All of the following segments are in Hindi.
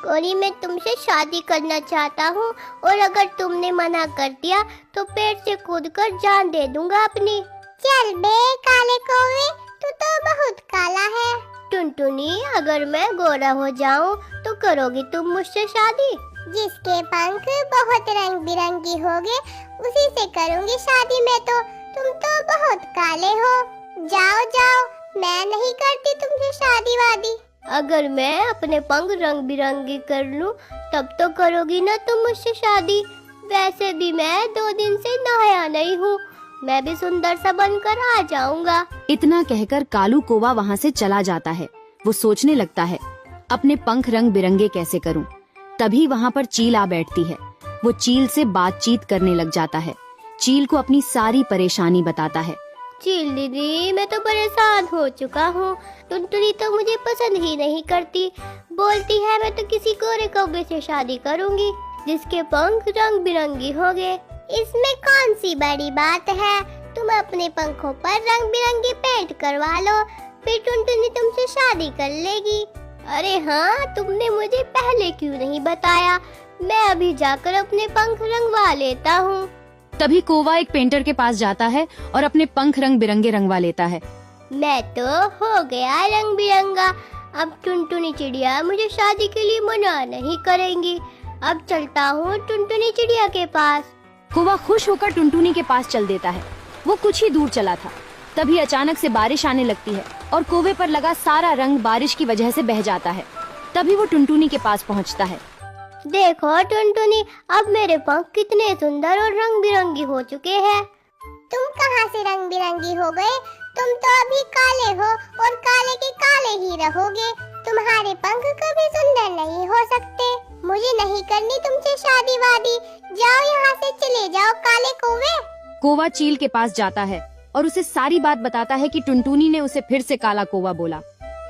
गौरी, मैं तुमसे शादी करना चाहता हूँ और अगर तुमने मना कर दिया तो पेड़ से कूदकर जान दे दूंगा अपनी। चल बे काले कौवे, तू तो बहुत काला है। टुनटुनी, अगर मैं गोरा हो जाऊँ तो करोगी तुम मुझसे शादी? जिसके पंख बहुत रंग बिरंगी होंगे उसी से करूंगी शादी मैं तो। तुम तो बहुत काले हो। जाओ जाओ, मैं नहीं करती तुमसे शादी वादी। अगर मैं अपने पंख रंग बिरंगी कर लूं तब तो करोगी ना तुम मुझसे शादी? वैसे भी मैं 2 दिन से नहाया नहीं हूँ, मैं भी सुंदर सा बनकर आ जाऊंगा। इतना कहकर कालू कौवा वहाँ से चला जाता है। वो सोचने लगता है, अपने पंख रंग बिरंगे कैसे करूं? तभी वहाँ पर चील आ बैठती है। वो चील से बातचीत करने लग जाता है। चील को अपनी सारी परेशानी बताता है। चील दीदी, मैं तो परेशान हो चुका हूँ। टुनटुनी तो मुझे पसंद ही नहीं करती, बोलती है मैं तो किसी गोरे कौवे से शादी करूँगी जिसके पंख रंग बिरंगी होंगे। इसमें कौन सी बड़ी बात है? तुम अपने पंखों पर रंग बिरंगी पेंट करवा लो, फिर टुनटुनी तुमसे शादी कर लेगी। अरे हाँ, तुमने मुझे पहले क्यों नहीं बताया? मैं अभी जाकर अपने पंख रंगवा लेता हूँ। तभी कौवा एक पेंटर के पास जाता है और अपने पंख रंग बिरंगे रंगवा लेता है। मैं तो हो गया रंग बिरंगा। अब टुनटुनी चिड़िया मुझे शादी के लिए मना नहीं करेंगी। अब चलता हूँ टुनटुनी चिड़िया के पास। कौवा खुश होकर टुनटुनी के पास चल देता है। वो कुछ ही दूर चला था, तभी अचानक से बारिश आने लगती है और कौवे पर लगा सारा रंग बारिश की वजह से बह जाता है। तभी वो टुनटुनी के पास पहुंचता है। देखो टुनटुनी, अब मेरे पंख कितने सुंदर और रंग बिरंगी हो चुके हैं। तुम कहाँ से रंग बिरंगी हो गए? तुम तो अभी काले हो और काले के काले ही रहोगे। तुम्हारे पंख कभी सुंदर नहीं हो सकते। मुझे नहीं करनी तुमसे शादी वादी। जाओ यहाँ से, चले जाओ काले कौवे। कौवा चील के पास जाता है और उसे सारी बात बताता है कि टुनटुनी ने उसे फिर से काला कौवा बोला।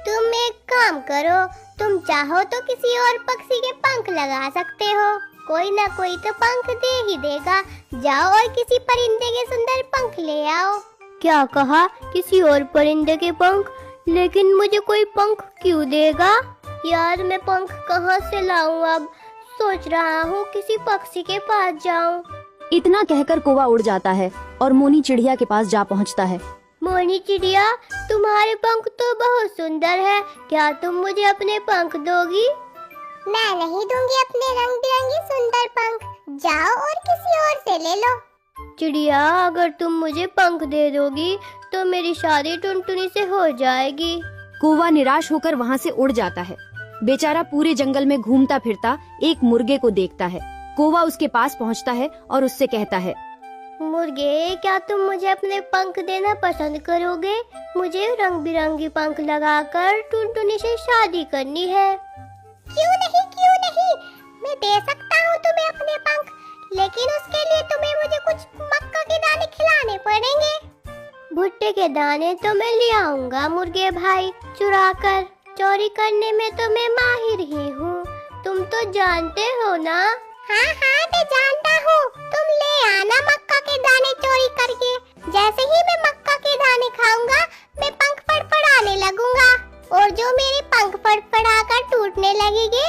तुम एक काम करो, तुम चाहो तो किसी और पक्षी के पंख लगा सकते हो, कोई ना कोई तो पंख दे ही देगा। जाओ और किसी परिंदे के सुंदर पंख ले आओ। क्या कहा? किसी और परिंदे के पंख? लेकिन मुझे कोई पंख क्यों देगा? यार, मैं पंख कहाँ से लाऊं? अब सोच रहा हूँ किसी पक्षी के पास जाऊं। इतना कहकर कौवा उड़ जाता है और मोनी चिड़िया के पास जा पहुँचता है। मोनी चिड़िया, तुम्हारे पंख तो बहुत सुंदर है, क्या तुम मुझे अपने पंख दोगी? मैं नहीं दूंगी अपने रंग बिरंगी सुंदर पंख। जाओ और किसी और से ले लो। चिड़िया, अगर तुम मुझे पंख दे दोगी तो मेरी शादी टुनटुनी से हो जाएगी। कौवा निराश होकर वहाँ से उड़ जाता है। बेचारा पूरे जंगल में घूमता फिरता एक मुर्गे को देखता है। कौवा उसके पास पहुँचता है और उससे कहता है, मुर्गे, क्या तुम मुझे अपने पंख देना पसंद करोगे? मुझे रंग बिरंगी पंख लगाकर टुनटुनी से शादी करनी है। क्यों नहीं, क्यों नहीं, मैं दे सकता हूँ तुम्हें अपने पंख, लेकिन उसके लिए तुम्हें मुझे कुछ मक्का के दाने खिलाने पड़ेंगे। भुट्टे के दाने तो मैं ले आऊंगा मुर्गे भाई, चुरा कर। चोरी करने में तो मैं माहिर ही हूँ, तुम तो जानते हो ना। हाँ हाँ, मैं जानता हूँ। तुम ले आना मक्का के दाने चोरी करके। जैसे ही मैं मक्का के दाने खाऊंगा मैं पंख फड़फड़ाने लगूंगा, और जो मेरे पंख फड़फड़ाकर टूटने लगेंगे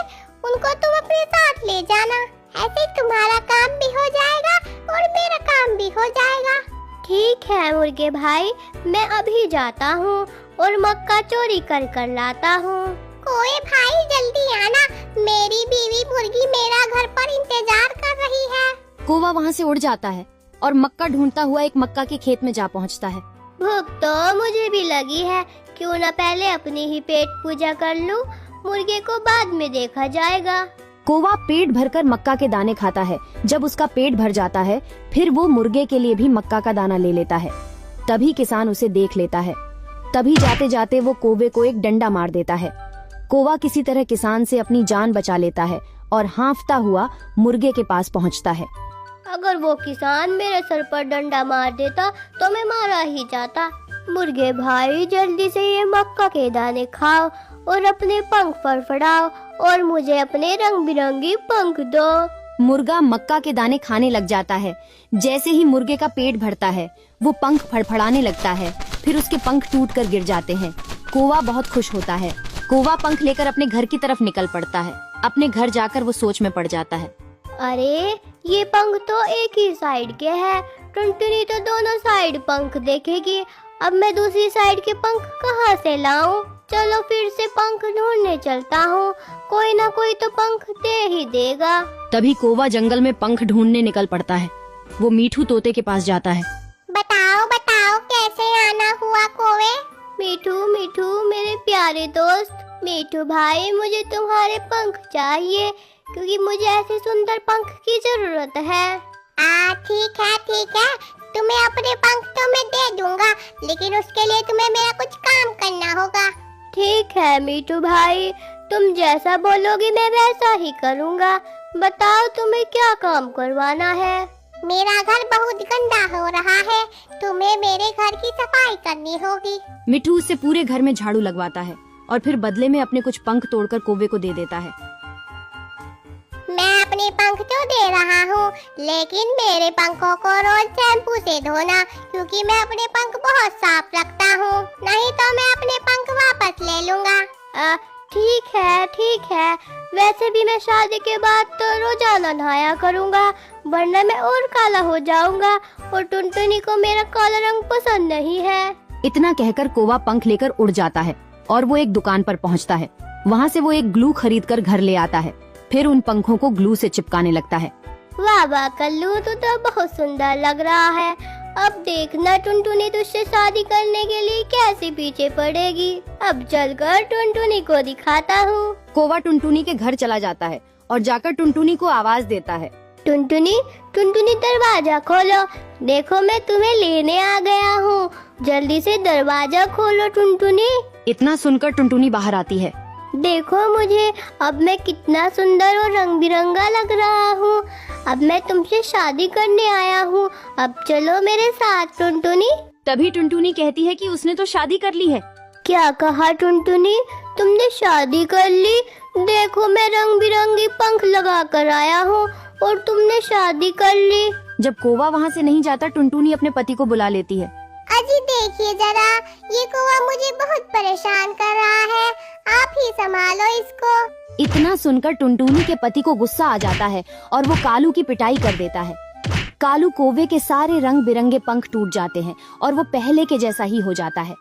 उनको तुम अपने साथ ले जाना। ऐसे तुम्हारा काम भी हो जाएगा और मेरा काम भी हो जाएगा। ठीक है मुर्गे भाई, मैं अभी जाता हूँ और मक्का चोरी कर कर लाता हूँ। कोए भाई, जल्दी आना, मेरी बीवी मुर्गी मेरा घर पर इंतजार कर रही है। कौवा वहाँ से उड़ जाता है और मक्का ढूंढता हुआ एक मक्का के खेत में जा पहुँचता है। भूख तो मुझे भी लगी है, क्यों ना पहले अपनी ही पेट पूजा कर लूं, मुर्गे को बाद में देखा जाएगा। कौवा पेट भरकर मक्का के दाने खाता है। जब उसका पेट भर जाता है फिर वो मुर्गे के लिए भी मक्का का दाना ले लेता है। तभी किसान उसे देख लेता है। तभी जाते जाते वो कौवे को एक डंडा मार देता है। कौवा किसी तरह किसान से अपनी जान बचा लेता है और हाँफता हुआ मुर्गे के पास पहुँचता है। अगर वो किसान मेरे सर पर डंडा मार देता तो मैं मारा ही जाता। मुर्गे भाई, जल्दी से ये मक्का के दाने खाओ और अपने पंख फड़फड़ाओ और मुझे अपने रंग बिरंगी पंख दो। मुर्गा मक्का के दाने खाने लग जाता है। जैसे ही मुर्गे का पेट भरता है वो पंख फड़फड़ाने लगता है, फिर उसके पंख टूट कर गिर जाते हैं। कौवा बहुत खुश होता है। कौवा पंख लेकर अपने घर की तरफ निकल पड़ता है। अपने घर जाकर वो सोच में पड़ जाता है। अरे ये पंख तो एक ही साइड के हैं। टुनटुनी तो दोनों साइड पंख देखेगी। अब मैं दूसरी साइड के पंख कहाँ से लाऊं? चलो फिर से पंख ढूंढने चलता हूँ। कोई ना कोई तो पंख दे ही देगा। तभी कौवा जंगल में पंख ढूंढने निकल पड़ता है। वो मीठू तोते के पास जाता है। बताओ बताओ कैसे आना हुआ कौवे? मीठू मीठू मेरे प्यारे दोस्त, मीठू भाई, मुझे तुम्हारे पंख चाहिए क्योंकि मुझे ऐसे सुंदर पंख की जरूरत है। ठीक है, तुम्हें अपने पंख तो मैं दे दूंगा, लेकिन उसके लिए तुम्हें मेरा कुछ काम करना होगा। ठीक है मीठू भाई, तुम जैसा बोलोगी मैं वैसा ही करूँगा। बताओ तुम्हें क्या काम करवाना है? मेरा घर बहुत गंदा हो रहा है, तुम्हें मेरे घर की सफाई करनी होगी। मिठू उससे पूरे घर में झाड़ू लगवाता है और फिर बदले में अपने कुछ पंख तोड़कर कौवे को दे देता है। मैं अपने पंख तो दे रहा हूँ, लेकिन मेरे पंखों को रोज शैम्पू से धोना, क्योंकि मैं अपने पंख बहुत साफ रखता हूँ। नहीं तो मैं अपने पंख वापस ले लूँगा। ठीक है। वैसे भी मैं शादी के बाद तो रोजाना नहाया करूँगा, वरना मैं और काला हो जाऊँगा और टुनटुनी को मेरा काला रंग पसंद नहीं है। इतना कहकर कौवा पंख लेकर उड़ जाता है और वो एक दुकान पर पहुंचता है। वहां से वो एक ग्लू खरीदकर घर ले आता है। फिर उन पंखों को ग्लू से चिपकाने लगता है। वाह कल्लू, तो बहुत सुंदर लग रहा है। अब देखना टुनटुनी तुझसे शादी करने के लिए कैसे पीछे पड़ेगी। अब चलकर टुनटुनी को दिखाता हूँ। कौवा टुनटुनी के घर चला जाता है और जाकर टुनटुनी को आवाज देता है। टुनटुनी दरवाजा खोलो, देखो मैं तुम्हें लेने आ गया हूँ। जल्दी से दरवाजा खोलो टुनटुनी। इतना सुनकर टुनटुनी बाहर आती है। देखो मुझे, अब मैं कितना सुंदर और रंग बिरंगा लग रहा हूँ। अब मैं तुमसे शादी करने आया हूँ। अब चलो मेरे साथ टुनटुनी। तभी टुनटुनी कहती है कि उसने तो शादी कर ली है। क्या कहा टुनटुनी? तुमने शादी कर ली? देखो मैं रंग बिरंगी पंख लगा कर आया हूँ और तुमने शादी कर ली। जब कौवा वहाँ से नहीं जाता, टुनटुनी अपने पति को बुला लेती है। अजी देखिए जरा, ये कौवा मुझे बहुत परेशान कर रहा है, आप ही संभालो इसको। इतना सुनकर टुनटुनी के पति को गुस्सा आ जाता है और वो कालू की पिटाई कर देता है। कालू कौवे के सारे रंग बिरंगे पंख टूट जाते हैं और वो पहले के जैसा ही हो जाता है।